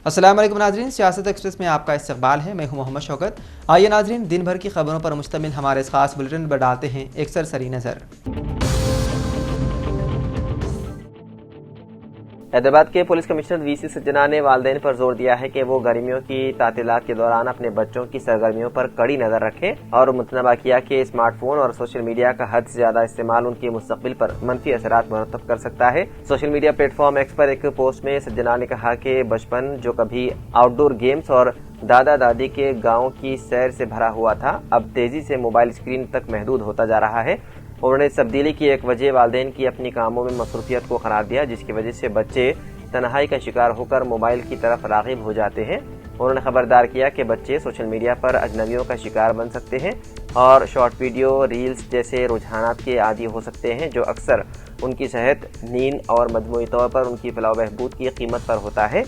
अस्सलाम वालेकुम नाज़रीन, सियासत एक्सप्रेस में आपका इस्तकबाल है। मैं हूं मोहम्मद शौकत। आइए नाज़रीन, दिन भर की खबरों पर मुश्तमिल हमारे इस खास बुलेटिन पर डालते हैं एक सरसरी नज़र। हैदराबाद के पुलिस कमिश्नर वीसी सज्जना ने वालिदैन पर जोर दिया है कि वो गर्मियों की तातीलात के दौरान अपने बच्चों की सरगर्मियों पर कड़ी नजर रखें और मुतनबा किया कि स्मार्टफोन और सोशल मीडिया का हद से ज्यादा इस्तेमाल उनके मुस्तकबिल पर मनफी असरात मुरतब कर सकता है। सोशल मीडिया प्लेटफॉर्म एक्स पर एक पोस्ट में सज्जना ने कहा कि बचपन जो कभी आउटडोर गेम्स और दादा दादी के गाँव की सैर से भरा हुआ था, अब तेजी से मोबाइल स्क्रीन तक महदूद होता जा रहा है। उन्होंने इस तब्दीली की एक वजह वालिदैन की अपनी कामों में मसरूफियत को करार दिया, जिसकी वजह से बच्चे तन्हाई का शिकार होकर मोबाइल की तरफ राग़िब हो जाते हैं। उन्होंने खबरदार किया कि बच्चे सोशल मीडिया पर अजनबियों का शिकार बन सकते हैं और शॉर्ट वीडियो, रील्स जैसे रुझानात के आदी हो सकते हैं, जो अक्सर उनकी सेहत, नींद और मजमूई तौर पर उनकी फलाह व बहबूद की कीमत पर होता है।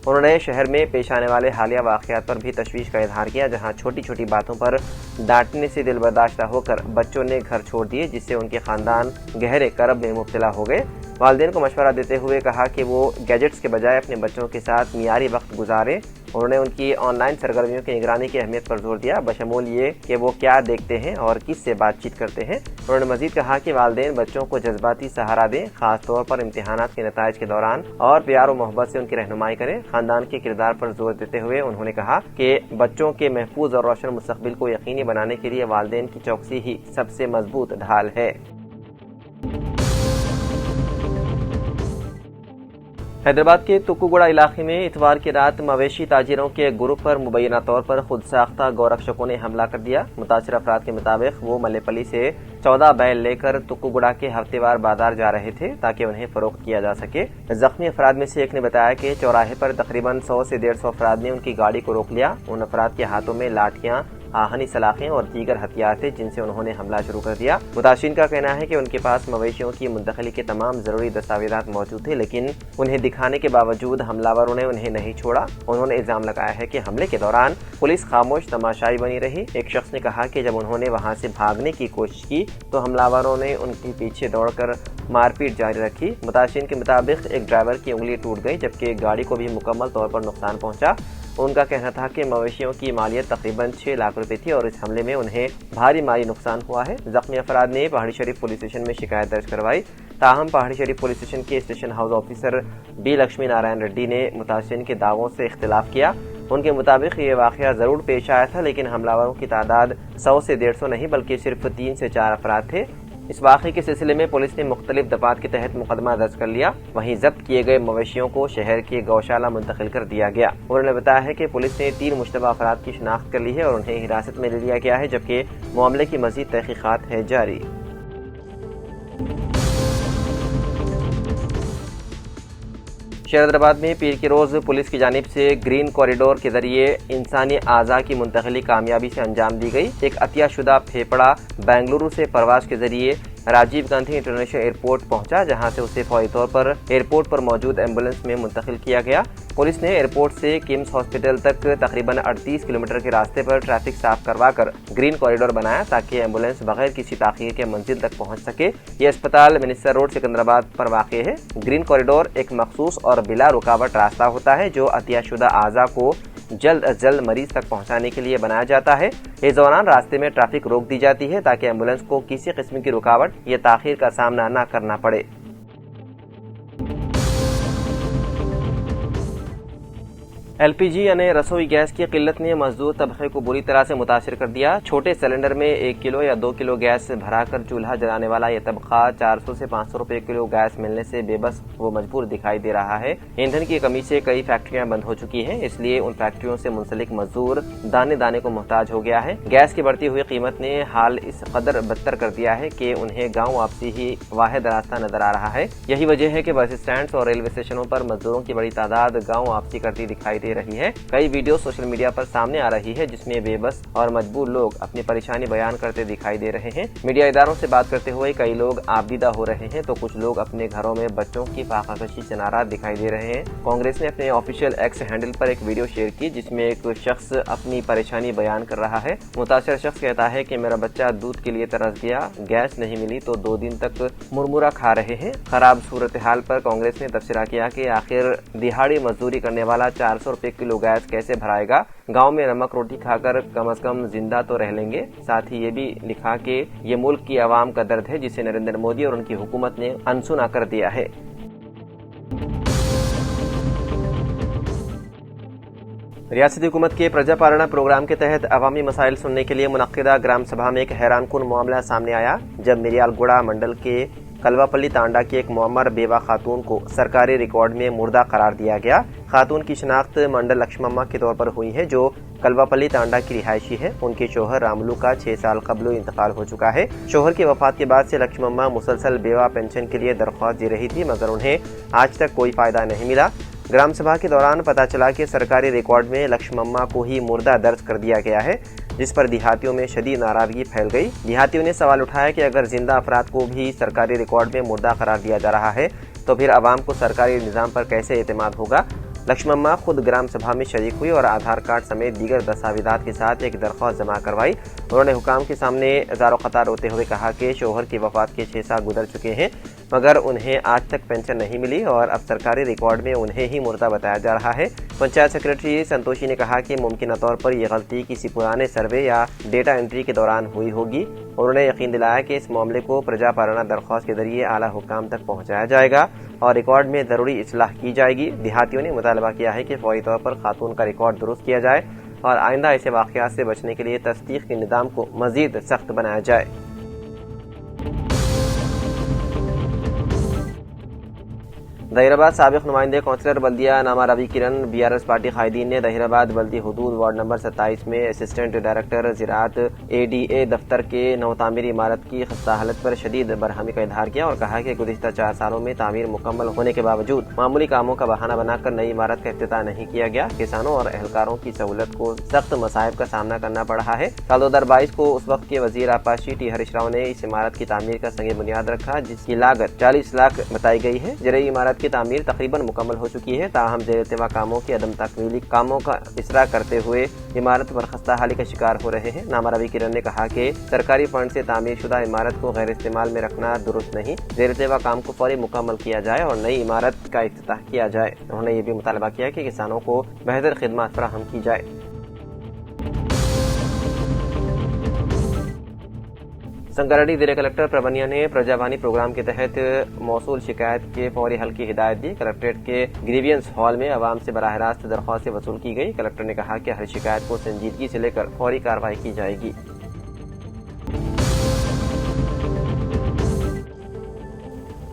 उन्होंने शहर में पेश आने वाले हालिया वाक़यात पर भी तशवीश का इजहार किया, जहां छोटी छोटी बातों पर डांटने से दिल बर्दाश्ता होकर बच्चों ने घर छोड़ दिए, जिससे उनके खानदान गहरे करब में मुब्तला हो गए। वालिदैन को मशवरा देते हुए कहा कि वो गैजेट्स के बजाय अपने बच्चों के साथ मियारी वक्त गुजारें। उन्होंने उनकी ऑनलाइन सरगर्मियों की निगरानी की अहमियत पर जोर दिया, बशमूल ये कि वो क्या देखते हैं और किस से बातचीत करते हैं। उन्होंने मजीद कहा कि वालिदैन बच्चों को जज्बाती सहारा दें, खास तौर पर इम्तिहानात के नताइज के दौरान, और प्यार और मोहब्बत से उनकी रहनुमाई करें। खानदान के किरदार पर जोर देते हुए उन्होंने कहा कि बच्चों के महफूज और रोशन मुस्तकबिल को यकीनी बनाने के लिए वालिदैन की चौकसी ही सबसे मजबूत ढाल है। हैदराबाद के तुक्कुगुड़ा इलाके में इतवार की रात मवेशी ताजिरों के ग्रुप पर मुबैना तौर पर खुद साख्ता गौरक्षकों ने हमला कर दिया। मुतासिर अफराद के मुताबिक वो मल्लेपल्ली से 14 बैल लेकर तुक्कुगुड़ा के हफ्तेवार बाजार जा रहे थे ताकि उन्हें फरोख्त किया जा सके। जख्मी अफराद में से एक ने बताया कि चौराहे पर तकरीबन 100 से 150 अफराद ने उनकी गाड़ी को रोक लिया। उन अफराद के हाथों में लाठियां, आहनी सलाखें और दीगर हथियार थे, जिनसे उन्होंने हमला शुरू कर दिया। मुताशिरीन का कहना है कि उनके पास मवेशियों की मुंतकिली के तमाम जरूरी दस्तावेजात मौजूद थे, लेकिन उन्हें दिखाने के बावजूद हमलावरों ने उन्हें नहीं छोड़ा। उन्होंने इल्जाम लगाया है कि हमले के दौरान पुलिस खामोश तमाशाई बनी रही। एक शख्स ने कहा कि जब उन्होंने वहां से भागने की कोशिश की तो हमलावरों ने उनके पीछे दौड़कर मारपीट जारी रखी। मुताशिरीन के मुताबिक एक ड्राइवर की उंगली टूट गई, जबकि गाड़ी को भी मुकम्मल तौर पर नुकसान पहुंचा। उनका कहना था कि मवेशियों की मालियत तकरीबन 6 लाख रुपए थी और इस हमले में उन्हें भारी माली नुकसान हुआ है। जख्मी अफराद ने पहाड़ी शरीफ पुलिस स्टेशन में शिकायत दर्ज करवाई। ताहम पहाड़ी शरीफ पुलिस स्टेशन के station house officer B Lakshmi Narayana Reddy ने मुतासिरीन के दावों से इख्तिलाफ किया। उनके मुताबिक ये वाकया जरूर पेश आया था, लेकिन हमलावरों की तादाद 100 से 150 नहीं बल्कि सिर्फ 3 से 4 अफराद थे। इस वाक़े के सिलसिले में पुलिस ने मुख्तलिफ दफात के तहत मुकदमा दर्ज कर लिया। वहीं जब्त किए गए मवेशियों को शहर के गौशाला मुंतकिल कर दिया गया। उन्होंने बताया है कि पुलिस ने 3 मुश्तबा अफराद की शिनाख्त कर ली है और उन्हें हिरासत में ले लिया गया है, जबकि मामले की मजीद तहकीकात है जारी। हैदराबाद में पीर के रोज़ पुलिस की जानिब से ग्रीन कॉरिडोर के जरिए इंसानी आज़ा की मुंतकिली कामयाबी से अंजाम दी गई। एक अतियाशुदा फेफड़ा बेंगलुरु से परवाज के जरिए राजीव गांधी इंटरनेशनल एयरपोर्ट पहुंचा, जहां से उसे फौरी तौर पर एयरपोर्ट पर मौजूद एम्बुलेंस में मुंतकिल किया गया। पुलिस ने एयरपोर्ट से किम्स हॉस्पिटल तक तकरीबन 38 किलोमीटर के रास्ते पर ट्रैफिक साफ करवाकर ग्रीन कॉरिडोर बनाया ताकि एम्बुलेंस बगैर किसी ताखीर के मंजिल तक पहुंच सके। ये अस्पताल मिनिस्टर रोड सिकंदराबाद पर वाक़ है। ग्रीन कॉरिडोर एक मखसूस और बिला रुकावट रास्ता होता है जो अतियाशुदा आज़ा को जल्द अज जल्द मरीज तक पहुंचाने के लिए बनाया जाता है। इस दौरान रास्ते में ट्रैफिक रोक दी जाती है ताकि एम्बुलेंस को किसी किस्म की रुकावट या ताखीर का सामना न करना पड़े। एलपीजी यानी रसोई गैस की किल्लत ने मजदूर तबके को बुरी तरह से मुतासिर कर दिया। छोटे सिलेंडर में 1 किलो या 2 किलो गैस भराकर चूल्हा जलाने वाला यह तबका 400 से 500 रुपए किलो गैस मिलने से बेबस व मजबूर दिखाई दे रहा है। ईंधन की कमी से कई फैक्ट्रियां बंद हो चुकी हैं, इसलिए उन फैक्ट्रियों से मुंसलिक मजदूर दाने दाने को मोहताज हो गया है। गैस की बढ़ती हुई कीमत ने हाल इस कदर बदतर कर दिया है कि उन्हें गाँव वापसी ही वाहिद रास्ता नजर आ रहा है। यही वजह है कि बस स्टैंड और रेलवे स्टेशनों पर मजदूरों की बड़ी तादाद गाँव वापसी करती दिखाई دے رہی ہے۔ کئی ویڈیو سوشل میڈیا پر سامنے آ رہی ہے جس میں بے بس اور مجبور لوگ اپنی پریشانی بیان کرتے دکھائی دے رہے ہیں۔ میڈیا اداروں سے بات کرتے ہوئے کئی لوگ آبدیدہ ہو رہے ہیں تو کچھ لوگ اپنے گھروں میں بچوں کی فاقہ کشی سے ناراض دکھائی دے رہے ہیں۔ کانگریس نے اپنے آفیشیل ایکس ہینڈل پر ایک ویڈیو شیئر کی جس میں ایک شخص اپنی پریشانی بیان کر رہا ہے۔ متاثر شخص کہتا ہے کہ میرا بچہ دودھ کے لیے ترس گیا، گیس نہیں ملی تو 2 دن تک مرمرہ کھا رہے ہیں۔ خراب صورتحال پر کانگریس نے تبصرہ کیا کہ آخر دہاڑی مزدوری کرنے والا 400 روپے کلو گیس کیسے بھرائے گا؟ گاؤں میں نمک روٹی کھا کر کم از کم زندہ تو رہ لیں گے۔ ساتھ ہی یہ بھی لکھا کہ یہ ملک کی عوام کا درد ہے جسے نریندر مودی اور ان کی حکومت نے انسنا کر دیا ہے۔ ریاستی حکومت کے پرجا پالنا پروگرام کے تحت عوامی مسائل سننے کے لیے منعقدہ گرام سبھا میں ایک حیران کن معاملہ سامنے آیا جب میریال گوڑا منڈل کے کلوا پلی تانڈا کی ایک معمر بیوہ خاتون کو سرکاری ریکارڈ میں مردہ قرار دیا گیا۔ خاتون کی شناخت منڈل لکشمما کے طور پر ہوئی ہے جو کلوا پلی تانڈا کی رہائشی ہے۔ ان کے شوہر راملو کا 6 سال قبل انتقال ہو چکا ہے۔ شوہر کی وفات کے بعد سے لکشمما مسلسل بیوہ پینشن کے لیے درخواست دے رہی تھی مگر انہیں آج تک کوئی فائدہ نہیں ملا۔ گرام سبھا کے دوران پتہ چلا کہ سرکاری ریکارڈ میں لکشمما کو ہی مردہ درج کر دیا گیا ہے جس پر دیہاتیوں میں شدید ناراضگی پھیل گئی۔ دیہاتیوں نے سوال اٹھایا کہ اگر زندہ افراد کو بھی سرکاری ریکارڈ میں مردہ قرار دیا جا رہا ہے تو پھر عوام کو سرکاری نظام پر کیسے اعتماد ہوگا؟ لکشمما خود گرام سبھا میں شریک ہوئی اور آدھار کارڈ سمیت دیگر دستاویزات کے ساتھ ایک درخواست جمع کروائی۔ انہوں نے حکام کے سامنے زارو قطار روتے ہوئے کہا کہ شوہر کی وفات کے 6 سال گزر چکے ہیں مگر انہیں آج تک پینشن نہیں ملی اور اب سرکاری ریکارڈ میں انہیں ہی مردہ بتایا جا رہا ہے۔ پنچایت سیکرٹری سنتوشی نے کہا کہ ممکنہ طور پر یہ غلطی کسی پرانے سروے یا ڈیٹا انٹری کے دوران ہوئی ہوگی۔ انہوں نے یقین دلایا کہ اس معاملے کو پرجا پالنا درخواست کے ذریعے اعلیٰ حکام تک پہنچایا جائے گا اور ریکارڈ میں ضروری اصلاح کی جائے گی۔ دیہاتیوں نے مطالبہ کیا ہے کہ فوری طور پر خاتون کا ریکارڈ درست کیا جائے اور آئندہ ایسے واقعات سے بچنے کے لیے تصدیق کے نظام کو مزید سخت بنایا جائے۔ ظہیر آباد سابق نمائندے کونسلر بلدیہ نامہ روی کرن BRS پارٹی قائدین نے ظہیر آباد بلدی حدود وارڈ نمبر 27 میں اسسٹنٹ ڈائریکٹر زراعت ADA دفتر کے نو تعمیری عمارت کی خستہ حالت پر شدید برہمی کا اظہار کیا اور کہا کہ گزشتہ 4 سالوں میں تعمیر مکمل ہونے کے باوجود معمولی کاموں کا بہانہ بنا کر نئی عمارت کا افتتاح نہیں کیا گیا۔ کسانوں اور اہلکاروں کی سہولت کو سخت مصائب کا سامنا کرنا پڑ رہا ہے۔ سال 2022 کو اس وقت کے وزیر آبپاشی ٹی ہریش راؤ نے اس عمارت کی تعمیر کا سنگ بنیاد رکھا جس کی لاگت 40 لاکھ بتائی گئی ہے۔ زرعی عمارت کی تعمیر تقریباً مکمل ہو چکی ہے تاہم زیر التوا کاموں کی عدم تکمیلی کاموں کا اصرار کرتے ہوئے عمارت پر خستہ حالی کا شکار ہو رہے ہیں۔ نامہ روی کرن نے کہا کہ سرکاری فنڈ سے تعمیر شدہ عمارت کو غیر استعمال میں رکھنا درست نہیں، زیر التوا کام کو فوری مکمل کیا جائے اور نئی عمارت کا افتتاح کیا جائے۔ انہوں نے یہ بھی مطالبہ کیا کہ کسانوں کو بہتر خدمات فراہم کی جائے۔ سنگاریڈی ضلع کلکٹر پرونیا نے پرجاوانی پروگرام کے تحت موصول شکایت کے فوری حل کی ہدایت دی۔ کلکٹریٹ کے گریوینس ہال میں عوام سے براہ راست درخواستیں وصول کی گئی۔ کلکٹر نے کہا کہ ہر شکایت کو سنجیدگی سے لے کر فوری کارروائی کی جائے گی۔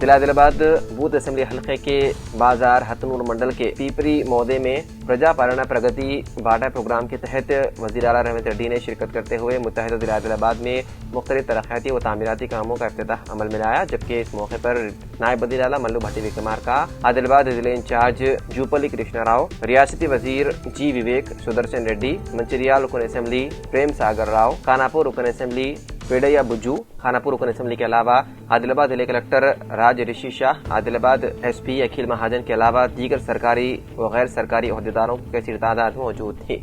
ضلع عادل آباد بوتھ اسمبلی حلقے کے بازار ہتنور منڈل کے پیپری مودے میں پرجا پالنا پرگتی باٹا پروگرام کے تحت وزیر اعلیٰ رحمت ریڈی نے شرکت کرتے ہوئے متحدہ ضلع عادل آباد میں مختلف ترقیاتی و تعمیراتی کاموں کا افتتاح عمل میں لایا، جبکہ اس موقع پر نائب وزیر اعلیٰ ملو بھٹی وکرمار کا عادل آباد ضلع انچارج جوپلی کرشنا راؤ، ریاستی وزیر جی وویک سدرشن ریڈی، منچریال رکن اسمبلی پریم ساگر راؤ، خاناپور رکن اسمبلی پیڈیا بجو، خاناپور رکن اسمبلی کے علاوہ عادل آباد ضلع کلکٹر راج رشی شاہ، عادل آباد ایس پی اکھل مہاجن کے علاوہ دیگر سرکاری و غیر سرکاری عہدیداروں کی کثیر تعداد موجود تھی۔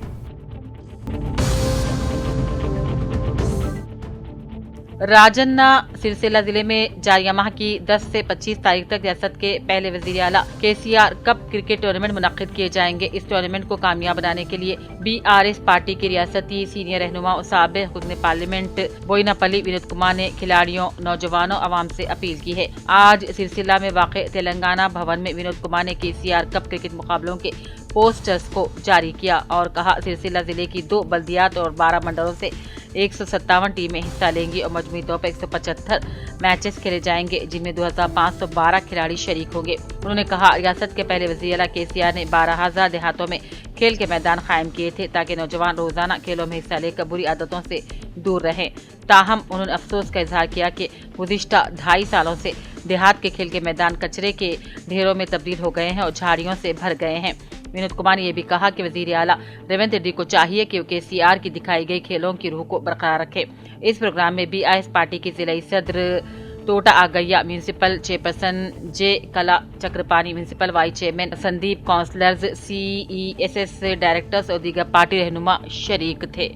راجنہ سرسیلا ضلع میں جاریہ ماہ کی 10 سے 25 تاریخ تک ریاست کے پہلے وزیر اعلیٰ KCR کپ کرکٹ ٹورنامنٹ منعقد کیے جائیں گے۔ اس ٹورنامنٹ کو کامیاب بنانے کے لیے BRS پارٹی کے ریاستی سینئر رہنما اور سابق رکن پارلیمنٹ بوئناپلی ونود کمار نے کھلاڑیوں، نوجوانوں، عوام سے اپیل کی ہے۔ آج سرسیلا میں واقع تلنگانہ بھون میں ونود کمار نے KCR کپ کرکٹ مقابلوں کے پوسٹرز کو جاری کیا اور کہا سرسیلا ضلع کی 2 بلدیات اور 12 منڈلوں سے 157 ٹیمیں حصہ لیں گی اور مجموعی طور پر 175 میچز کھیلے جائیں گے جن میں 2512 کھلاڑی شریک ہوں گے۔ انہوں نے کہا ریاست کے پہلے وزیر اعلیٰ KCR نے 12,000 دیہاتوں میں کھیل کے میدان قائم کیے تھے تاکہ نوجوان روزانہ کھیلوں میں حصہ لے کر بری عادتوں سے دور رہیں۔ تاہم انہوں نے افسوس کا اظہار کیا کہ گزشتہ 2.5 سالوں سے دیہات کے کھیل کے میدان کچرے کے ڈھیروں میں تبدیل ہو گئے ہیں اور جھاڑیوں سے بھر گئے ہیں۔ विनोद कुमार ने ये भी कहा कि वजीर आला रेवंत रेड्डी को चाहिए कि वो KCR की दिखाई गई खेलों की रूह को बरकरार रखे। इस प्रोग्राम में BIS पार्टी के जिला सदर टोटा आगैया, municipal chairperson J Kala Chakrapani, municipal vice chairman Sandeep, councillors, CESS directors और दीगर पार्टी रहनुमा शरीक थे।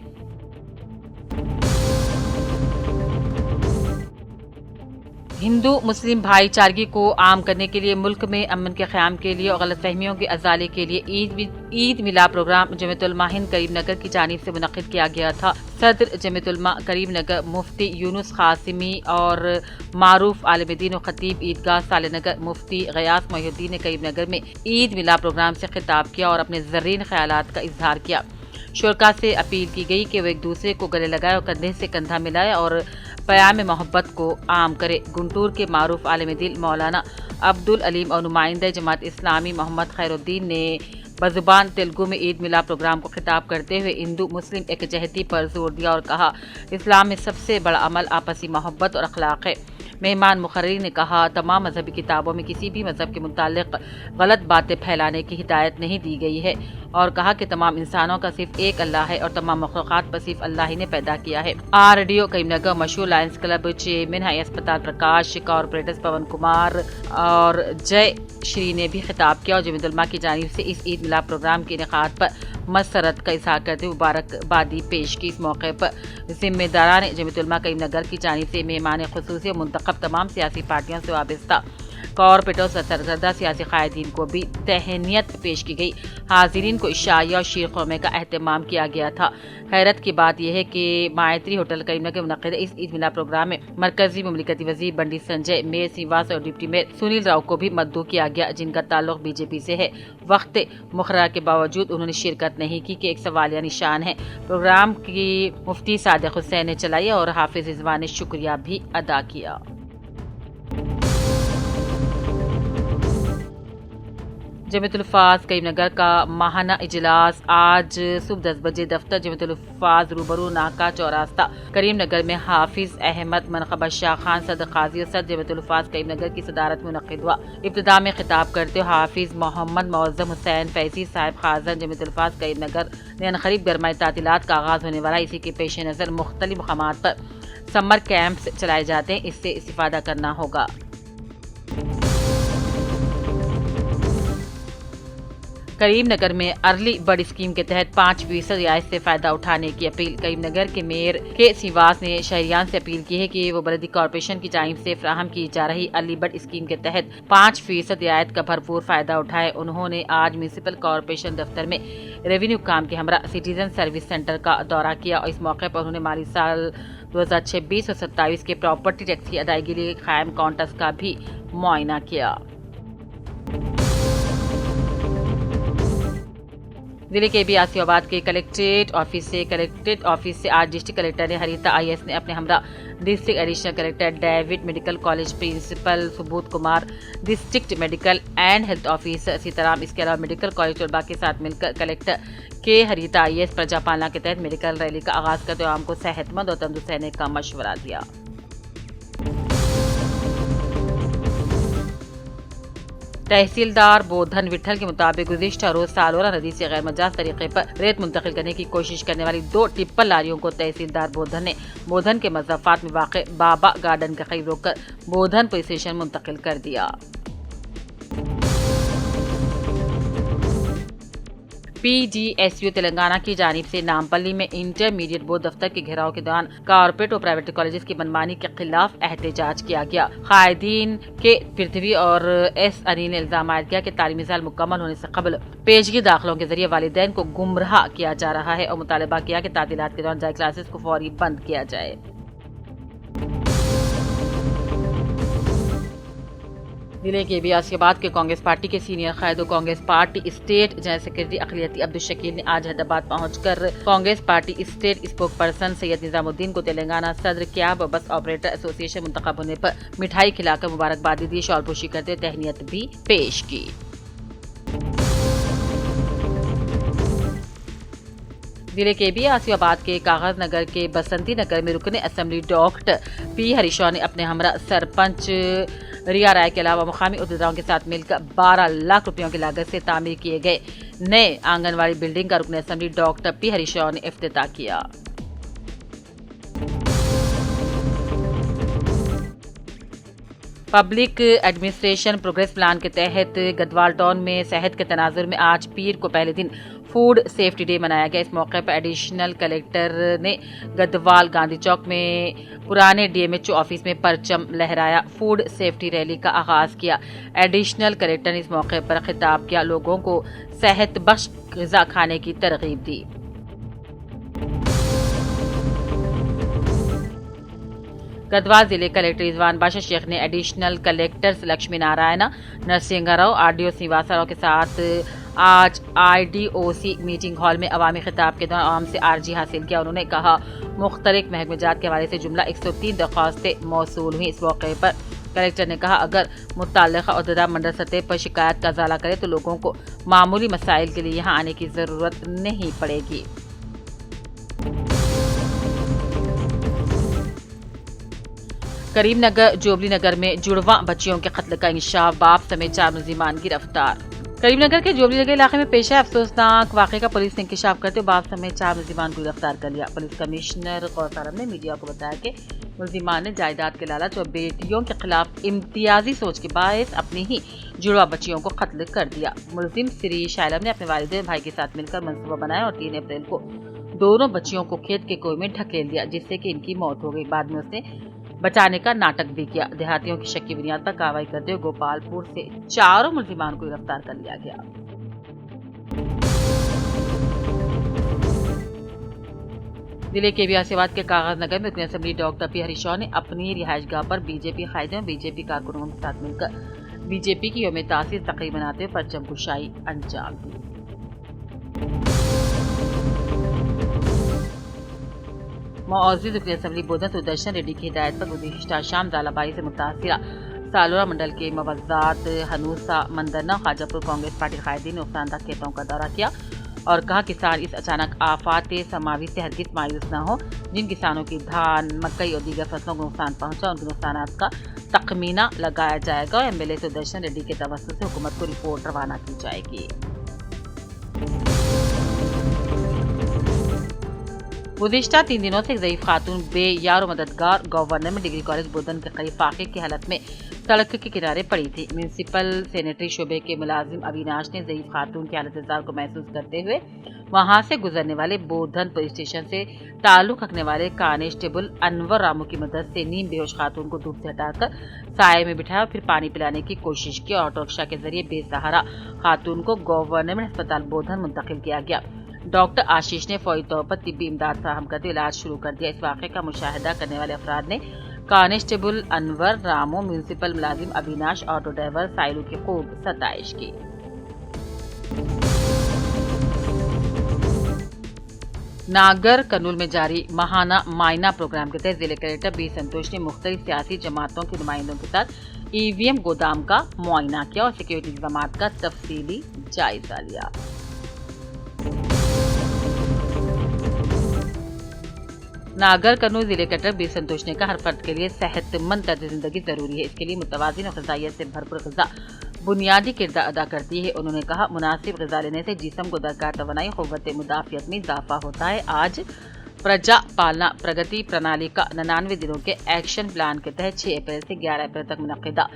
हिंदू मुस्लिम भाईचारगी को आम करने के लिए, मुल्क में अमन के क़याम के लिए और गलतफहमियों के अजाले के लिए ईद मिलाद प्रोग्राम जमीयत उलमा हिंद करीमनगर की जानिब से मुनक़्क़िद किया गया था। सदर जमीयत उलमा करीमनगर मुफ्ती यूनुस क़ासिमी और मारूफ आलिम दीन व खतीब ईदगाह सालेनगर मुफ्ती गयास मोहिउद्दीन ने करीमनगर में ईद मिलाद प्रोग्राम से खिताब किया और अपने ज़र्रीन ख्यालात का इजहार किया। शुरका से अपील की गई कि वो एक दूसरे को गले लगाए और कंधे से कंधा मिलाए और प्याम मोहब्बत को आम करे। गुंटूर के मारूफ आलिम दिल मौलाना अब्दुल अलीम और नुमाइंदा जमात इस्लामी मोहम्मद खैरुद्दीन ने बज़ुबान तेलुगु में ईद मिलाद प्रोग्राम को खिताब करते हुए हिंदू मुस्लिम एकजहती पर जोर दिया और कहा, इस्लाम में सबसे बड़ा अमल आपसी मोहब्बत और अखलाक है। मेहमान मुखर्री ने कहा, तमाम मजहबी किताबों में किसी भी मजहब के मुतालिक गलत बातें फैलाने की हिदायत नहीं दी गई है और कहा कि तमाम इंसानों का सिर्फ एक अल्लाह है और तमाम मखलूक़ात पर सिर्फ अल्लाह ही ने पैदा किया है। RDO करीमनगर मशहूर लायंस क्लब चेयरमैन हाई अस्पताल प्रकाश, कॉर्पोरेटर्स पवन कुमार और जय श्री ने भी खिताब किया और जमीयत उलमा की जानिब से इस ईद मिलाद प्रोग्राम के इनेकाद पर मसरत का इज़हार करते हुए मुबारकबादी पेश की। इस मौके पर जिम्मेदारान जमीयत उलमा करीमनगर की जानिब से मेहमान खुसूसी और मुंतखब तमाम सियासी पार्टियों से वाबस्ता कॉर्पोरेटर्स और सरकर्दा सियासी कायदीन को भी तहनीत पेश की गई। हाजिरीन को इशाया और शीर खुरमे का एहतमाम किया गया था। हैरत की बात यह है कि मायत्री होटल करीमनगर में मुनक़्क़िद इस ईद मिलाद प्रोग्राम में मरकजी मुमलिकती वजीर बंडी संजय, मेयर श्रीनिवास और डिप्टी मेयर सुनील राव को भी मद्दू किया गया, जिनका ताल्लुक BJP से है। वक्त मुखर्रर के बावजूद उन्होंने शिरकत नहीं की कि एक सवालिया निशान है। प्रोग्राम की मुफ्ती सादिक हुसैन ने चलाई और हाफिज रिजवान ने शुक्रिया भी अदा किया। जमीयत उल-फाज़ करीमनगर का माहाना इजलास आज सुबह 10 बजे दफ्तर जमीयत उल-फाज़ रूबरू नाका चौरास्ता करीमनगर में हाफिज अहमद मनकबा शाह खान सदर काजी और सदर जमीयत उल-फाज़ करीमनगर की सदारत में मुनक़्क़िद हुआ। इब्तिदा में खिताब करते हुए हाफिज मोहम्मद मुअज़्ज़म हुसैन फैज़ी साहिब खाज़न जमीयत उल-फाज़ करीमनगर ने अनक़रीब गरमाई तातीलात का आगाज़ होने वाला, इसी के पेश नज़र मुख्तलिफ मक़ामात पर समर कैंप्स चलाए जाते हैं, इससे इस्तिफ़ादा करना होगा। करीमनगर में अर्ली बर्ड स्कीम के तहत 5% रियायत से फायदा उठाने की अपील। करीमनगर के मेयर के श्रीनिवास ने शहरियान से अपील की है कि वो बलदी कॉर्पोरेशन की जानिब से फराहम की जा रही अर्ली बर्ड स्कीम के तहत 5% रियायत का भरपूर फायदा उठाए। उन्होंने आज म्यूनिसिपल कॉर्पोरेशन दफ्तर में रेवेन्यू काम के हमरा सिटीजन सर्विस सेंटर का दौरा किया और इस मौके पर उन्होंने माली साल 2026 और 27 के प्रॉपर्टी टैक्स की अदायगी के लिए कायम काउंटर्स का भी मुआयना किया। जिले के भी आसियाबाद के कलेक्ट्रेट ऑफिस से आज डिस्ट्रिक्ट कलेक्टर ने हरिता IAS ने अपने हमरा district additional collector David, medical college principal Subodh Kumar, district medical and health officer Sitaram, इसके अलावा मेडिकल कॉलेज तलबा के साथ मिलकर कलेक्टर के हरिता IAS प्रजापालना के तहत मेडिकल रैली का आगाज करते हुए आवाम को सेहतमंद और तंदुरुस्त रहने का मशवरा दिया। तहसीलदार बोधन विठल के मुताबिक गुज़िश्ता रोज सालोरा नदी से गैर मजाज तरीके पर रेत मुंतकिल करने की कोशिश करने वाली 2 टिप्पर लारियों को तहसीलदार बोधन ने बोधन के मज़ाफ़ात में वाक़े बाबा गार्डन के करीब रोककर बोधन पुलिस स्टेशन मुंतकिल कर दिया। PDSU तेलंगाना की जानिब से नामपल्ली में इंटरमीडिएट बोर्ड दफ्तर के घेराव के दौरान कॉर्पोरेट और प्राइवेट कॉलेजेस की मनमानी के खिलाफ एहतजाज किया गया। कायदीन के पृथ्वी और S अनिल ने इल्जाम आयद किया कि तालीमी साल मुकम्मल होने से कबल पेशगी दाखिलों के जरिए वालिदैन को गुमराह किया जा रहा है और मुतालबा किया कि तातीलात के दौरान जारी क्लासेस को फौरी बंद किया जाए। जिले के आसियाबाद के कांग्रेस पार्टी के सीनियर कायदो Congress party state general secretary अखिलती अब्दुल शकील ने आज हैदराबाद पहुंचकर Congress party state spokesperson Syed Nizamuddin को तेलंगाना सदर कैब और बस ऑपरेटर एसोसिएशन मुंतखब होने पर मिठाई खिलाकर मुबारकबादी दी, शॉलपोशी करते तहनीत भी पेश की। जिले के भी आसियाबाद के कागज नगर के बसंती नगर में रुकने असेंबली डॉक्टर P हरीशा ने अपने हमरा सरपंच रिया राय के अलावा मुकामी उद्योगों के साथ मिलकर 12 लाख रुपयों की लागत से तामीर किए गए नए आंगनवाड़ी बिल्डिंग का रुकन असेंबली डॉक्टर पी हरीशॉ ने इफ्तिताह किया। पब्लिक एडमिनिस्ट्रेशन प्रोग्रेस प्लान के तहत गढ़वाल टाउन में सेहत के तनाजुर में आज पीर को पहले दिन फूड सेफ्टी डे मनाया गया। इस मौके पर एडिशनल कलेक्टर ने गढ़वाल गांधी चौक में पुराने डीएमएचओ ऑफिस में परचम लहराया, फूड सेफ्टी रैली का आगाज किया। एडिशनल कलेक्टर ने इस मौके पर खिताब किया, लोगों को सेहत बख्श ग़िज़ा खाने की तरगीब दी। गढ़वाल जिले कलेक्टर रिजवान बादशाह शेख ने additional collectors Lakshmi Narayana Narasimha Rao, RDO Srinivasa Rao के साथ आज आईडीओसी मीटिंग हॉल में अवामी खिताब के दौरान आवाम से आरजी हासिल किया। उन्होंने कहा, मुख्तलिफ महकमेजात के हवाले से जुमला 103 दरख्वास्तें मौसूल हुई। इस मौके पर कलेक्टर ने कहा, अगर मुतल्लिका अहदेदार मंडल सतह पर शिकायत का इजाला करे तो लोगों को मामूली मसाइल के लिए यहाँ आने की जरूरत नहीं पड़ेगी। करीमनगर जोबली नगर में जुड़वा बच्चियों के कत्ल का इंकशाफ, बाप समेत 4 मुलजिमान गिरफ्तार। करीमनगर के जोबली नगर इलाके में पेश है अफसोसनाक वाक़े का पुलिस ने इंकशाफ करते हुए बाप समेत 4 मुलजिमान को गिरफ्तार कर लिया। पुलिस कमिश्नर गौस आलम ने मीडिया को बताया कि मुलजिमान ने जायदाद के लालच और बेटियों के खिलाफ इम्तियाजी सोच के बायस अपनी ही जुड़वा बच्चियों को कत्ल कर दिया। मुलजिम सिरीश आलम ने अपने वालिद भाई के साथ मिलकर मंसूबा बनाया और 3 अप्रैल को दोनों बच्चियों को खेत के कुएं में ढकेल दिया, जिससे कि इनकी मौत हो गई। बाद में उसने बचाने का नाटक भी किया। देहातियों की शक की बुनियाद पर कार्रवाई करते हुए गोपालपुर से 4 मुलजिमान को गिरफ्तार कर लिया गया। जिले के बियासीबाद के कागज नगर में रुकन असेंबली डॉक्टर पी हरीशॉ ने अपनी रिहायशगाह पर बीजेपी कायदे और बीजेपी कारकुनों के साथ मिलकर बीजेपी की यौम तासीस तकरीब मनाते हुए परचम कुशाई अंजाम दी। मौजूद रुकन असेंबली बोधन सुदर्शन रेड्डी की हिदायत पर गुज़िश्ता शाम ज़ालाबाई से मुतासिरा सालोरा मंडल के मवज़ात हनूसा मंदरना खाजापुर कांग्रेस पार्टी कायदीन ने नुकसानदा खेतों का दौरा किया और कहा, किसान इस अचानक आफात समावी से हरगिज़ मायूस न हो। जिन किसानों की धान, मकई और दीगर फसलों को नुकसान पहुंचा, उनके नुकसान का तखमीना लगाया जाएगा और एमएलए सुदर्शन रेड्डी के तवस्सुल से हुकूमत को रिपोर्ट रवाना की जाएगी। गुज़िश्ता 3 दिनों से ज़ईफ़ खातून बेयार मददगार गवर्नमेंट डिग्री कॉलेज बोधन के करीब फाके की हालत में सड़क के किनारे पड़ी थी। म्यूनसिपल सैनिटरी शोबे के मुलाजिम अविनाश ने ज़ईफ़ खातून की हालत जार को महसूस करते हुए वहां से गुजरने वाले बोधन पुलिस स्टेशन से ताल्लुक रखने वाले कांस्टेबल अनवर रामू की मदद से नीम बेहोश खातून को धूप से हटाकर साये में बिठाया और फिर पानी पिलाने की कोशिश की और ऑटो रिक्शा के जरिए बेसहारा खातून को गवर्नमेंट अस्पताल बोधन मुंतकिल किया गया। डॉक्टर आशीष ने फौरी तौर पर तिब्बी इमदाद फराहम करते इलाज शुरू कर दिया। इस वाक़े का मुशाहिदा करने वाले अफराद ने कांस्टेबल अनवर रामो, म्यूनसिपल मुलाजिम अविनाश, ऑटो ड्राइवर साइलू की खूब सताइश की। नागर कर्नूल में जारी माहाना मायना प्रोग्राम के तहत जिले कलेक्टर बी संतोष ने मुख्तलिफ सियासी जमातों के नुमाइंदों के साथ ईवीएम गोदाम का मुआयना किया और सिक्योरिटी इंतजाम का तफसीली जायजा लिया। नागर कर्नूल जिले कलेक्टर बी संतोष ने कहा, हर फर्द के लिए सेहतमंद तर्ज जिंदगी जरूरी है। इसके लिए मुतवाज़िन और ग़िज़ाइयत से भरपूर ग़िज़ा बुनियादी किरदार अदा करती है। उन्होंने कहा, मुनासिब ग़िज़ा लेने से जिस्म को दरकार तवानाई क़ुव्वत मुदाफ़ियत में इजाफा होता है। आज प्रजा पालना प्रगति प्रणाली का 99 दिनों के एक्शन प्लान के तहत 6 अप्रैल से 11 अप्रैल तक मुनक़्क़िदा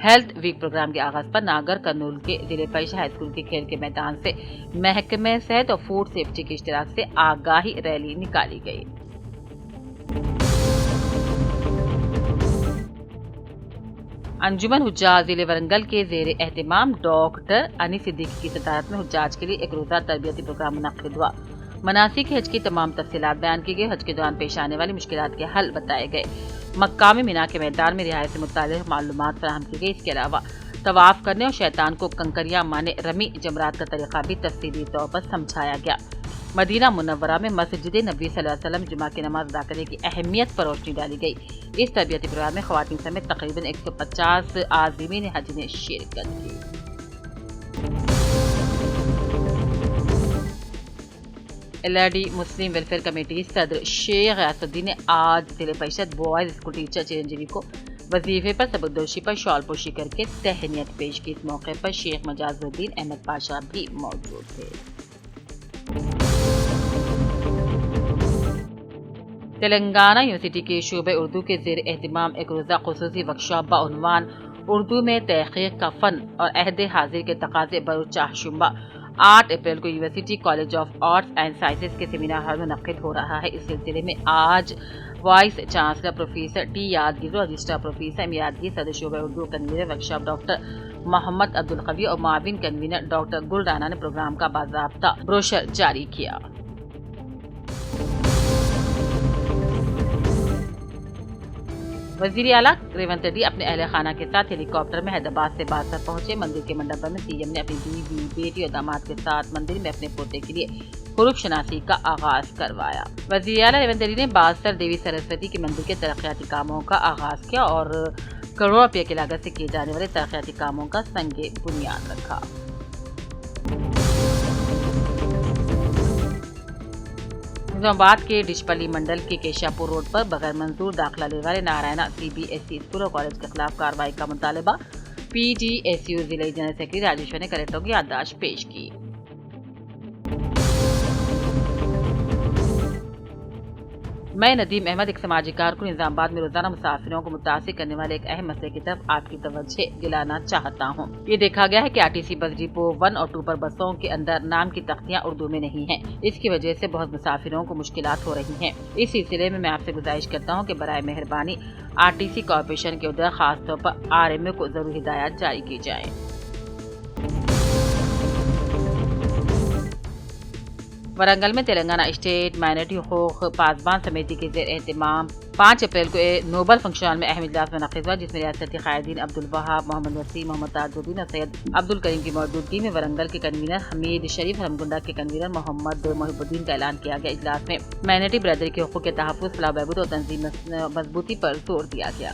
हेल्थ वीक प्रोग्राम के आगाज़ पर नागर कर्नूल के जिले परिषद हाई स्कूल के खेल के मैदान से महकमे सेहत और फूड सेफ्टी के इश्तिराक से आगाही रैली निकाली गई। अंजुमन हुज्जाज जिले वरंगल के ज़ेर एहतिमाम डॉक्टर अनीस सिद्दीकी की सदारत में हुज्जाज के लिए एक रोज़ा तरबियती प्रोग्राम मुनक़्क़िद हुआ। मनासिक हज की तमाम तफसीलात बयान की गई। हज के दौरान पेश आने वाली मुश्किलात के हल बताए गए। मक्का में मिना के मैदान में रिहायत से मुताल्लिक़ मालूमात फराहम की गई। इसके अलावा तवाफ़ करने और शैतान को कंकरियां माने रमी जमरात का तरीक़ा भी तफसीली तौर पर समझाया गया। मदीना मुनव्वरा में मस्जिद नबी सल्लल्लाहु अलैहि वसल्लम जुमा की नमाज अदा करने की अहमियत पर रोशनी डाली गई। इस तरबियती प्रोग्राम में ख़वातीन समेत तकरीबन 150 आज़मीन हज ने शिरकत की। एलआरडी मुस्लिम वेलफेयर कमेटी सदर शेख गयासुद्दीन ने आज जिले परिषद बॉयज स्कूल टीचर चिरंजीवी को वजीफे पर सबकदोशी पर शॉल पोशी करके तहनीत पेश की। इस मौके पर शेख मजाजुद्दीन अहमद पाशा भी मौजूद थे। तेलंगाना यूनिवर्सिटी के शोबे उर्दू के ज़ेर एहतिमाम एक रोज़ा खुसूसी वर्कशॉप बाउनवान उर्दू में तहक़ीक़ का फ़न और अहद हाजिर के तकाज़े बरूद चाहशुम्बा 8 अप्रैल को university college of arts and sciences के सेमिनार हॉल में मुनक़्क़िद हो रहा है। इस सिलसिले में आज vice chancellor professor T Yadagiri, registrar professor M Yadagiri, सदर शोबे Urdu convener workshop doctor Mohammed Abdul Kavi और माविन कन्वीनर डॉक्टर गुल राना ने प्रोग्राम का बाज़ाब्ता ब्रोशर जारी किया। वज़ीर आला रेवंत रेड्डी अपने अहले खाना के साथ हेलीकॉप्टर में हैदराबाद से बासर पहुंचे। मंदिर के मंडप में सीएम ने अपनी बीवी, बेटी और दामाद के साथ मंदिर में अपने पोते के लिए हुरूफ शनासी का आगाज करवाया। वज़ीर आला रेवंत रेड्डी ने बासर देवी सरस्वती के मंदिर के तरक्याती कामों का आगाज किया और करोड़ों रुपये की लागत से किए जाने वाले तरक्याती कामों का संगे बुनियाद रखा। निजामाबाद के डिचपल्ली मंडल के केशापुर रोड पर बगैर मंजूर दाखिला लेने वाले नारायणा CBSE स्कूल और कॉलेज के खिलाफ कार्रवाई का मुतालबा PDSU जिले जनरल सेक्रेटरी राजेश्वर ने कलेक्टरों की याददाश्त पेश की। मैं नदीम अहमद एक समाजी कारकुन निजामाबाद में रोजाना मुसाफिरों को मुतासिर करने वाले एक अहम मसले की तरफ आपकी तवज्जो दिलाना चाहता हूँ। ये देखा गया है कि RTC बस डिपो 1 और 2 पर बसों के अंदर नाम की तख्तियाँ उर्दू में नहीं हैं। इसकी वजह से बहुत मुसाफिरों को मुश्किलात हो रही हैं। इस सिलसिले में मैं आपसे गुजारिश करता हूँ कि बराए मेहरबानी RTC कॉर्पोरेशन के उधर खासतौर पर RMA को जरूर हिदायत जारी की जाए। वरंगल में तेलंगाना स्टेट माइनॉरिटी हुकूक पासबान समिति के ज़ेर एहतिमाम 5 अप्रैल को नोबल फंक्शन हॉल में अहम इजलास मुनक़्क़िद हुआ, जिसमें रियासती क़ायदीन अब्दुल वहाब, मोहम्मद वसीम, मोहम्मद ताजुद्दीन और सैयद अब्दुल करीम की मौजूदगी में वरंगल के कन्वीनर हमीद शरीफ, हरमगुंडा के कन्वीनर मोहम्मद मोहिबुद्दीन का ऐलान किया गया। इजलास में माइनॉरिटी बरदरी के हुकूक़ के तहफ़्फ़ुज़, फलाह बहबूद और तंज़ीम मजबूती पर जोर दिया गया।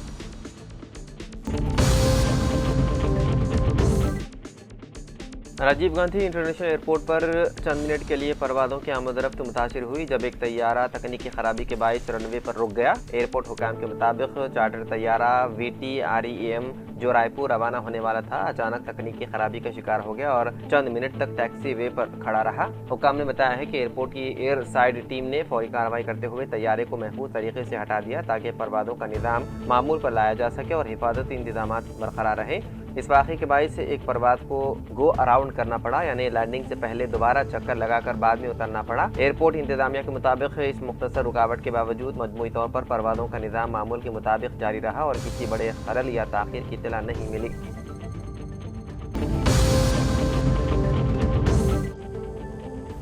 राजीव गांधी इंटरनेशनल एयरपोर्ट पर चंद मिनट के लिए परवाज़ों की आमदरफ्त मुतासिर हुई जब एक तैयारा तकनीकी खराबी के बायस रनवे पर रुक गया। एयरपोर्ट हुकाम के मुताबिक चार्टर तैयारा VTREM जो रायपुर रवाना होने वाला था अचानक तकनीकी खराबी का शिकार हो गया और चंद मिनट तक टैक्सी वे पर खड़ा रहा। हुकाम ने बताया है कि एयरपोर्ट की एयर साइड टीम ने फौरी कार्रवाई करते हुए तैयारे को महफूज तरीके से हटा दिया ताकि परवाज़ों का निज़ाम मामूल पर लाया जा सके और हिफाजती इंतजाम बरकरार रहे। इस वाक़े के बायस एक परवाज़ को गो अराउंड करना पड़ा, यानी लैंडिंग से पहले दोबारा चक्कर लगाकर बाद में उतरना पड़ा। एयरपोर्ट इंतजामिया के मुताबिक इस मुख्तसर रुकावट के बावजूद मजमूई तौर पर परवाज़ों का निज़ाम मामूल के मुताबिक जारी रहा और किसी बड़े खलल या ताख़ीर की इत्तला नहीं मिली।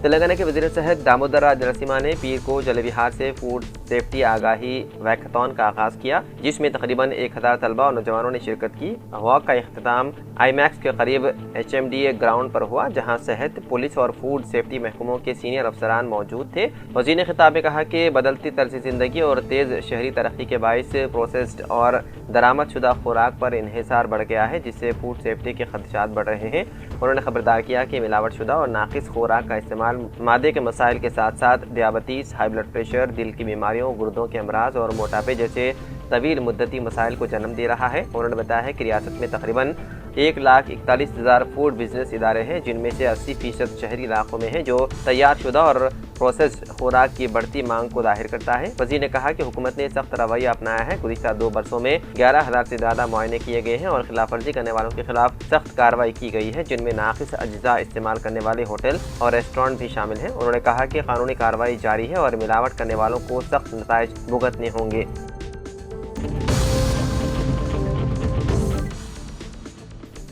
तेलंगाना के वज़ीर सेहत दामोदर राज नरसिम्हा ने पीर को जल विहार से फूड सेफ्टी आगाही वैकथॉन का आगाज किया, जिसमें तकरीबन 1000 तलबा और नौजवानों ने शिरकत की। वॉक का इख्तिताम IMAX के करीब HMDA ग्राउंड पर हुआ, जहां सेहत, पुलिस और फूड सेफ्टी महकमों के सीनियर अफसरान मौजूद थे। वज़ीर ने खिताब में कहा कि बदलती तर्ज ज़िंदगी और तेज़ शहरी तरक्की के बायस प्रोसेस्ड और दरामद शुदा खुराक पर इन्हिसार बढ़ गया है, जिससे फूड सेफ्टी के खदशात बढ़ रहे हैं। उन्होंने खबरदार किया कि मिलावट शुदा और नाकिस खुराक का इस्तेमाल मादे के मसाइल के साथ साथ डियाबिटीज, हाई ब्लड प्रेशर, दिल की बीमारियों, गुर्दों के अमराज और मोटापे जैसे तवील मुद्दती मसाइल को जन्म दे रहा है। उन्होंने बताया है कि रियासत में तकरीबन 1,41,000 फूड बिजनेस इदारे हैं, जिनमें से 80% शहरी इलाकों में हैं, जो तैयार शुदा और प्रोसेस्ड खुराक की बढ़ती मांग को जाहिर करता है। वज़ीर ने कहा कि हुकूमत ने सख्त रवैया अपनाया है। गुज़िश्ता 2 बरसों में 11,000 से ज़्यादा मुआयने किए गए हैं और खिलाफ वर्जी करने वालों के खिलाफ सख्त कार्रवाई की गई है, जिनमें नाकिस अज्जा इस्तेमाल करने वाले होटल और रेस्टोरेंट भी शामिल हैं। उन्होंने कहा कि कानूनी कार्रवाई जारी है और मिलावट करने वालों को सख्त नताइज भुगतने होंगे।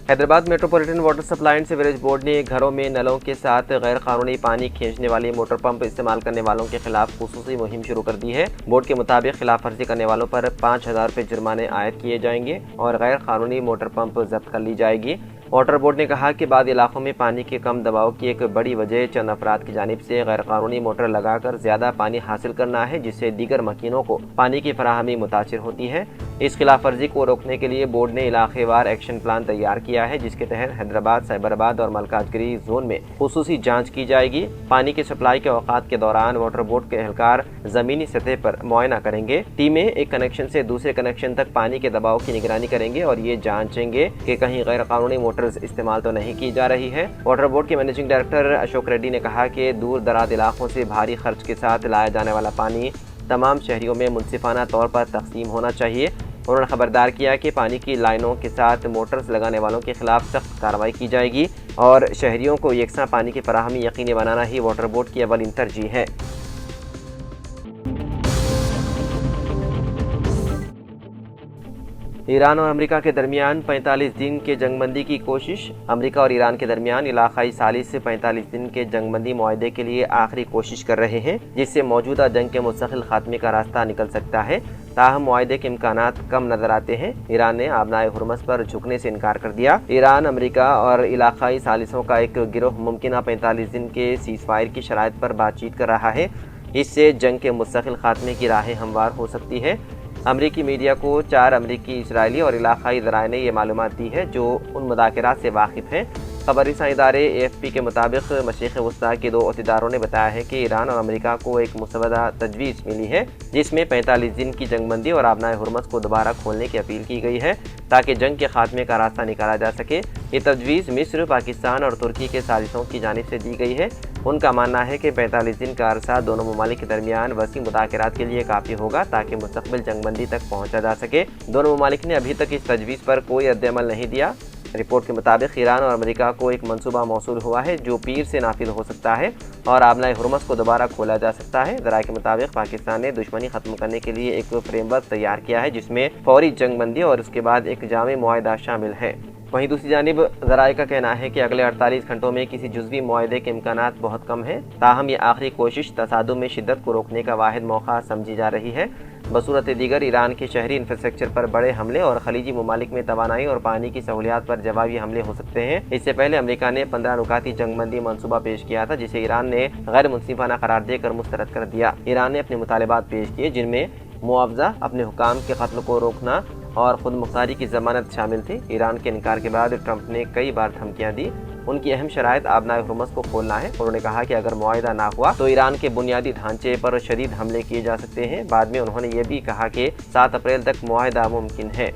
Hyderabad metropolitan water supply and sewerage board ने घरों में नलों के साथ गैर कानूनी पानी खींचने वाले मोटर पंप इस्तेमाल करने वालों के खिलाफ खुसूसी मुहिम शुरू कर दी है। बोर्ड के मुताबिक खिलाफ वर्जी करने वालों पर 5,000 रुपये जुर्माने आयद किए जाएंगे और गैर कानूनी मोटर पंप जब्त कर ली जाएगी। वाटर बोर्ड ने कहा कि बाद इलाकों में पानी के कम दबाव की एक बड़ी वजह चंद अफराद की जानिब से गैर कानूनी मोटर लगाकर ज्यादा पानी हासिल करना है, जिससे दीगर मकीनों को पानी की फराहमी मुतासिर होती है। اس خلاف ورزی کو روکنے کے لیے بورڈ نے علاقے وار ایکشن پلان تیار کیا ہے، جس کے تحت حیدرآباد، سائبرآباد اور ملکاج گری زون میں خصوصی جانچ کی جائے گی۔ پانی کی سپلائی کے اوقات کے دوران واٹر بورڈ کے اہلکار زمینی سطح پر معائنہ کریں گے۔ ٹیمیں ایک کنیکشن سے دوسرے کنیکشن تک پانی کے دباؤ کی نگرانی کریں گے اور یہ جانچیں گے کہ کہیں غیر قانونی موٹرز استعمال تو نہیں کی جا رہی ہے۔ واٹر بورڈ کے مینیجنگ ڈائریکٹر اشوک ریڈی نے کہا کہ دور دراز علاقوں سے بھاری خرچ کے ساتھ لایا جانے والا پانی تمام شہریوں میں منصفانہ طور پر تقسیم ہونا چاہیے۔ انہوں نے خبردار کیا کہ پانی کی لائنوں کے ساتھ موٹرز لگانے والوں کے خلاف سخت کارروائی کی جائے گی اور شہریوں کو یکساں پانی کی فراہمی یقینی بنانا ہی واٹر بورڈ کی اولین ترجیح ہے۔ ایران اور امریکہ کے درمیان 45 دن کے جنگ بندی کی کوشش۔ امریکہ اور ایران کے درمیان علاقائی ثالث سے 45 دن کے جنگ بندی معاہدے کے لیے آخری کوشش کر رہے ہیں، جس سے موجودہ جنگ کے مستقل خاتمے کا راستہ نکل سکتا ہے۔ تاہم معاہدے کے امکانات کم نظر آتے ہیں۔ ایران نے آبنائے ہرمز پر جھکنے سے انکار کر دیا۔ ایران، امریکہ اور علاقائی ثالثوں کا ایک گروہ ممکنہ 45 دن کے سیز فائر کی شرائط پر بات چیت کر رہا ہے۔ اس سے جنگ کے مستقل خاتمے کی راہیں ہموار ہو سکتی ہے۔ امریکی میڈیا کو 4 امریکی، اسرائیلی اور علاقائی ذرائع نے یہ معلومات دی ہے جو ان مذاکرات سے واقف ہیں۔ خبر رساں ادارے AFP کے مطابق مشرق وسطیٰ کے 2 عہدیداروں نے بتایا ہے کہ ایران اور امریکہ کو ایک مسودہ تجویز ملی ہے جس میں 45 دن کی جنگ بندی اور آبنائے ہرمز کو دوبارہ کھولنے کی اپیل کی گئی ہے تاکہ جنگ کے خاتمے کا راستہ نکالا جا سکے۔ یہ تجویز مصر، پاکستان اور ترکی کے ثالثوں کی جانب سے دی گئی ہے۔ ان کا ماننا ہے کہ 45 دن کا عرصہ دونوں ممالک کے درمیان وسیع مذاکرات کے لیے کافی ہوگا تاکہ مستقبل جنگ بندی تک پہنچا جا سکے۔ دونوں ممالک نے ابھی تک اس تجویز پر کوئی رد عمل نہیں دیا۔ رپورٹ کے مطابق ایران اور امریکہ کو ایک منصوبہ موصول ہوا ہے جو پیر سے نافذ ہو سکتا ہے اور آبنائے ہرمز کو دوبارہ کھولا جا سکتا ہے۔ ذرائع کے مطابق پاکستان نے دشمنی ختم کرنے کے لیے ایک فریم ورک تیار کیا ہے جس میں فوری جنگ بندی اور اس کے بعد ایک جامع معاہدہ شامل ہے۔ وہیں دوسری جانب ذرائع کا کہنا ہے کہ اگلے 48 گھنٹوں میں کسی جزوی معاہدے کے امکانات بہت کم ہیں۔ تاہم یہ آخری کوشش تصادم میں شدت کو روکنے کا واحد موقع سمجھی جا رہی ہے۔ بصورت دیگر ایران کے شہری انفراسٹرکچر پر بڑے حملے اور خلیجی ممالک میں توانائی اور پانی کی سہولیات پر جوابی حملے ہو سکتے ہیں۔ اس سے پہلے امریکہ نے 15 نکاتی جنگ بندی منصوبہ پیش کیا تھا جسے ایران نے غیر منصفانہ قرار دے کر مسترد کر دیا۔ ایران نے اپنے مطالبات پیش کیے جن میں معاوضہ، اپنے حکام کے قتل کو روکنا اور خود مختاری کی ضمانت شامل تھی۔ ایران کے انکار کے بعد ٹرمپ نے کئی بار دھمکیاں دی۔ ان کی اہم شرائط آبنائے ہرمز کو کھولنا ہے۔ انہوں نے کہا کہ اگر معاہدہ نہ ہوا تو ایران کے بنیادی ڈھانچے پر شدید حملے کیے جا سکتے ہیں۔ بعد میں انہوں نے یہ بھی کہا کہ 7 اپریل تک معاہدہ ممکن ہے۔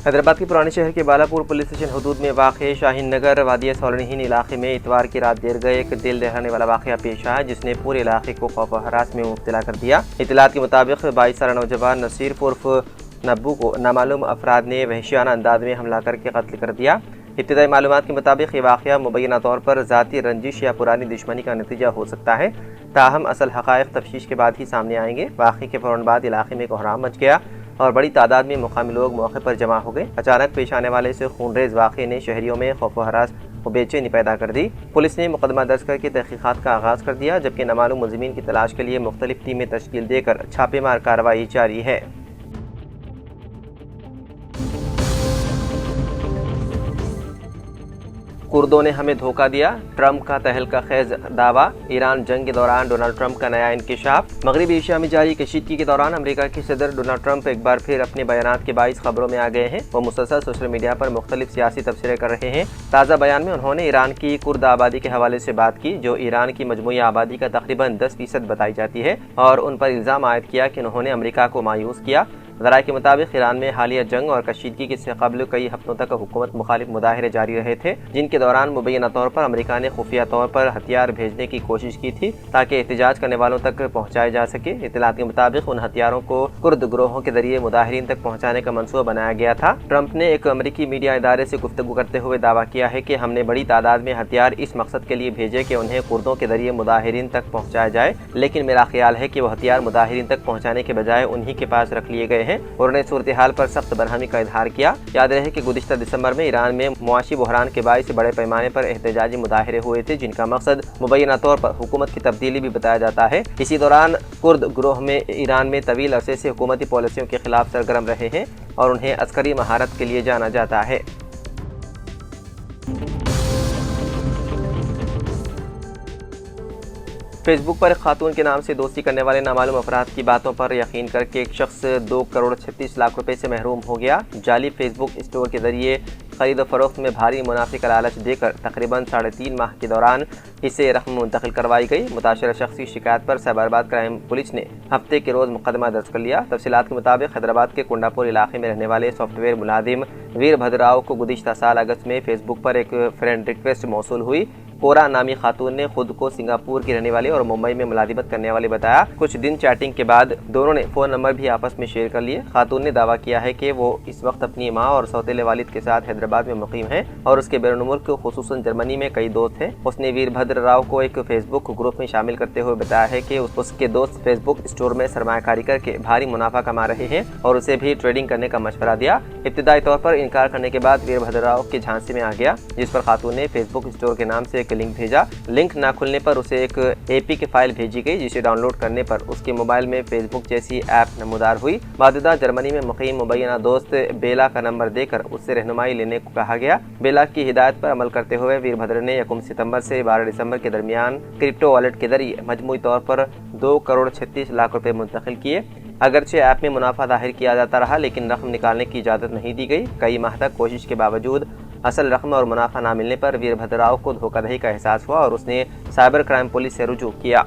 حیدرآباد کے پرانے شہر کے بالاپور پولیس اسٹیشن حدود میں واقع شاہین نگر وادی سولنہین علاقے میں اتوار کی رات دیر گئے ایک دل دہلانے والا واقعہ پیش آیا جس نے پورے علاقے کو خوف و ہراس میں مبتلا کر دیا۔ اطلاعات کے مطابق 22 سالہ نوجوان نصیر عرف نبو کو نامعلوم افراد نے وحشیانہ انداز میں حملہ کر کے قتل کر دیا۔ ابتدائی معلومات کے مطابق یہ واقعہ مبینہ طور پر ذاتی رنجش یا پرانی دشمنی کا نتیجہ ہو سکتا ہے، تاہم اصل حقائق تفتیش کے بعد ہی سامنے آئیں گے۔ واقعے کے فوراً بعد علاقے میں کوہرام مچ گیا اور بڑی تعداد میں مقامی لوگ موقع پر جمع ہو گئے۔ اچانک پیش آنے والے سے خونریز واقعے نے شہریوں میں خوف و ہراس و بے چینی پیدا کر دی۔ پولیس نے مقدمہ درج کر کے تحقیقات کا آغاز کر دیا جبکہ نامعلوم ملزمین کی تلاش کے لیے مختلف ٹیمیں تشکیل دے کر چھاپے مار کارروائی جاری ہے۔ کردوں نے ہمیں دھوکہ دیا، ٹرمپ کا تہلکہ خیز دعویٰ۔ ایران جنگ کے دوران ڈونلڈ ٹرمپ کا نیا انکشاف۔ مغربی ایشیا میں جاری کشیدگی کے دوران امریکہ کے صدر ڈونلڈ ٹرمپ ایک بار پھر اپنے بیانات کے باعث خبروں میں آ گئے ہیں۔ وہ مسلسل سوشل میڈیا پر مختلف سیاسی تبصرے کر رہے ہیں۔ تازہ بیان میں انہوں نے ایران کی کرد آبادی کے حوالے سے بات کی جو ایران کی مجموعی آبادی کا تقریباً 10% بتائی جاتی ہے اور ان پر الزام عائد کیا کہ انہوں نے امریکہ کو مایوس کیا۔ ذرائع کے مطابق ایران میں حالیہ جنگ اور کشیدگی کے سے قبل کئی ہفتوں تک حکومت مخالف مظاہرے جاری رہے تھے جن کے دوران مبینہ طور پر امریکہ نے خفیہ طور پر ہتھیار بھیجنے کی کوشش کی تھی تاکہ احتجاج کرنے والوں تک پہنچائے جا سکے۔ اطلاعات کے مطابق ان ہتھیاروں کو کرد گروہوں کے ذریعے مظاہرین تک پہنچانے کا منصوبہ بنایا گیا تھا۔ ٹرمپ نے ایک امریکی میڈیا ادارے سے گفتگو کرتے ہوئے دعویٰ کیا ہے کہ ہم نے بڑی تعداد میں ہتھیار اس مقصد کے لیے بھیجے کہ انہیں کردوں کے ذریعے مظاہرین تک پہنچایا جائے، لیکن میرا خیال ہے کہ وہ ہتھیار مظاہرین تک پہنچانے کے بجائے انہی کے پاس رکھ لیے گئے ہیں۔ انہوں نے صورتحال پر سخت برہمی کا اظہار کیا۔ یاد رہے کہ گزشتہ دسمبر میں ایران میں معاشی بحران کے باعث بڑے پیمانے پر احتجاجی مظاہرے ہوئے تھے جن کا مقصد مبینہ طور پر حکومت کی تبدیلی بھی بتایا جاتا ہے۔ اسی دوران کرد گروہ میں ایران میں طویل عرصے سے حکومتی پالیسیوں کے خلاف سرگرم رہے ہیں اور انہیں عسکری مہارت کے لیے جانا جاتا ہے۔ فیس بک پر ایک خاتون کے نام سے دوستی کرنے والے نامعلوم افراد کی باتوں پر یقین کر کے ایک شخص 2 کروڑ 36 لاکھ روپے سے محروم ہو گیا۔ جعلی فیس بک اسٹور کے ذریعے خرید و فروخت میں بھاری منافع کا لالچ دے کر تقریباً 3.5 ماہ کے دوران اسے رقم منتقل کروائی گئی۔ متاثرہ شخص کی شکایت پر سائبرآباد کرائم پولیس نے ہفتے کے روز مقدمہ درج کر لیا۔ تفصیلات کے مطابق حیدرآباد کے کنڈا پور علاقے میں رہنے والے سافٹ ویئر ملازم ویر بھدراؤ کو گزشتہ سال اگست میں فیس بک پر ایک فرینڈ ریکویسٹ موصول ہوئی۔ پورا نامی خاتون نے خود کو سنگاپور کی رہنے والی اور ممبئی میں ملازمت کرنے والی بتایا۔ کچھ دن چیٹنگ کے بعد دونوں نے فون نمبر بھی آپس میں شیئر کر لیے۔ خاتون نے دعویٰ کیا ہے کہ وہ اس وقت اپنی ماں اور سوتیلے والد کے ساتھ حیدرآباد میں مقیم ہیں اور اس کے بیرون ملک خصوصاً جرمنی میں کئی دوست ہیں۔ اس نے ویر بھدر راؤ کو ایک فیس بک گروپ میں شامل کرتے ہوئے بتایا ہے کہ اس کے دوست فیس بک اسٹور میں سرمایہ کاری کر کے بھاری منافع کما رہے ہیں اور اسے بھی ٹریڈنگ کرنے کا مشورہ دیا۔ ابتدائی طور پر انکار کرنے کے بعد ویر بھدر راؤ کے جھانسے میں آ گیا، جس پر خاتون نے فیس بک اسٹور کے نام سے ایک لنک بھیجا۔ لنک نہ کھلنے پر اسے ایک اے پی فائل بھیجی گئی، جسے ڈاؤن لوڈ کرنے پر اس کے موبائل میں فیس بک جیسی ایپ نمودار ہوئی۔ بعدازاں جرمنی میں مقیم مبینہ دوست بیلا کا نمبر دے کر اس سے رہنمائی لینے کو کہا گیا۔ بیلا کی ہدایت پر عمل کرتے ہوئے ویر بھدر نے 1 ستمبر سے 12 دسمبر کے درمیان کرپٹو والیٹ کے ذریعے مجموعی طور پر 2 کروڑ 36 لاکھ روپے منتقل کیے۔ اگرچہ ایپ میں منافع ظاہر کیا جاتا رہا، لیکن رقم نکالنے کی اجازت نہیں دی گئی۔ کئی ماہ تک کوشش کے باوجود اصل رقم اور منافع نہ ملنے پر ویر بھدراؤ کو دھوکہ دہی کا احساس ہوا اور اس نے سائبر کرائم پولیس سے رجوع کیا۔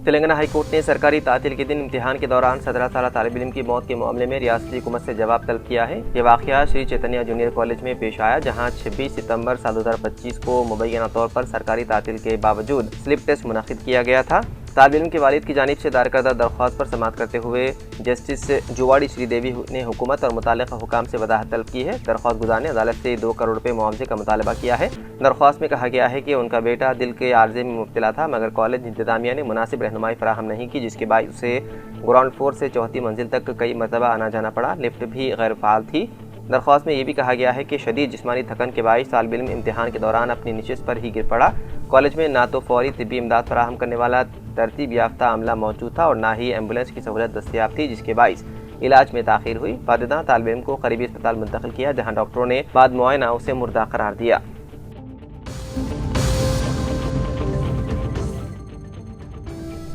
تلنگانہ ہائی کورٹ نے سرکاری تعطیل کے دن امتحان کے دوران 17 سالہ طالب علم کی موت کے معاملے میں ریاستی حکومت سے جواب طلب کیا ہے۔ یہ واقعہ شری چیتنیہ جونیئر کالج میں پیش آیا، جہاں 26 ستمبر سال 2025 کو مبینہ طور پر سرکاری تعطیل کے باوجود سلپ ٹیسٹ منعقد کیا گیا تھا۔ طالب علم کے والد کی جانب سے دائر کردہ درخواست پر سماعت کرتے ہوئے جسٹس جواڑی شری دیوی نے حکومت اور متعلقہ حکام سے وضاحت طلب کی ہے۔ درخواست گزار نے عدالت سے 2 کروڑ روپے معاوضے کا مطالبہ کیا ہے۔ درخواست میں کہا گیا ہے کہ ان کا بیٹا دل کے عارضے میں مبتلا تھا، مگر کالج انتظامیہ نے مناسب رہنمائی فراہم نہیں کی، جس کے باعث اسے گراؤنڈ فلور سے 4تھی منزل تک کئی مرتبہ آنا جانا پڑا۔ لفٹ بھی غیر فعال تھی۔ درخواست میں یہ بھی کہا گیا ہے کہ شدید جسمانی تھکن کے باعث طالب علم امتحان کے دوران اپنی نشست پر ہی گر پڑا۔ کالج میں نہ تو فوری طبی امداد فراہم کرنے والا ترتیب یافتہ عملہ موجود تھا اور نہ ہی ایمبولینس کی سہولت دستیاب تھی، جس کے باعث علاج میں تاخیر ہوئی۔ بعدازاں طالب علم کو قریبی اسپتال منتقل کیا، جہاں ڈاکٹروں نے بعد معائنہ اسے مردہ قرار دیا۔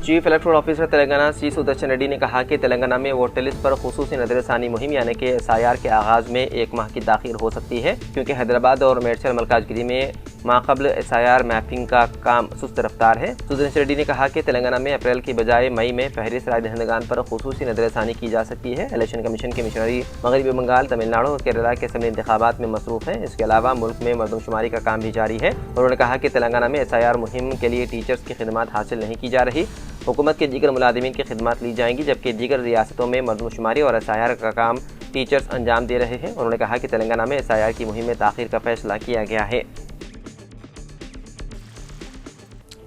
چیف الیکٹورل آفیسر تلنگانہ سی سدرشن ریڈی نے کہا کہ تلنگانہ میں ووٹر لسٹ پر خصوصی نظر ثانی مہم یعنی کہ SIR کے آغاز میں 1 ماہ کی تاخیر ہو سکتی ہے، کیونکہ حیدرآباد اور میڈچل ملکاجگیری میں ماقبل SIR میپنگ کا کام سست رفتار ہے۔ سدرشن ریڈی نے کہا کہ تلنگانہ میں اپریل کی بجائے مئی میں فہرست رائے دہندگان پر خصوصی نظر ثانی کی جا سکتی ہے۔ الیکشن کمیشن کے مشنری مغربی بنگال، تمل ناڈو اور کیرالہ کے اسمبلی انتخابات میں مصروف ہیں۔ اس کے علاوہ ملک میں مردم شماری کا کام بھی جاری ہے۔ انہوں نے کہا کہ تلنگانہ میں SIR مہم کے لیے ٹیچرز کی خدمات حاصل نہیں کی جا رہی۔ حکومت کے دیگر ملازمین کی خدمات لی جائیں گی، جبکہ دیگر ریاستوں میں مردم شماری اور SIR کا کام ٹیچرز انجام دے رہے ہیں۔ انہوں نے کہا کہ تلنگانہ میں SIR کی مہم میں تاخیر کا فیصلہ کیا گیا ہے۔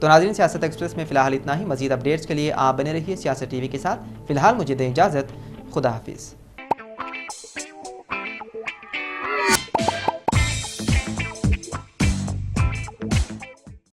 تو ناظرین، سیاست ایکسپریس میں فی الحال اتنا ہی۔ مزید اپڈیٹس کے لیے آپ بنے رہیے سیاست ٹی وی کے ساتھ۔ فی الحال مجھے دیں اجازت، خدا حافظ۔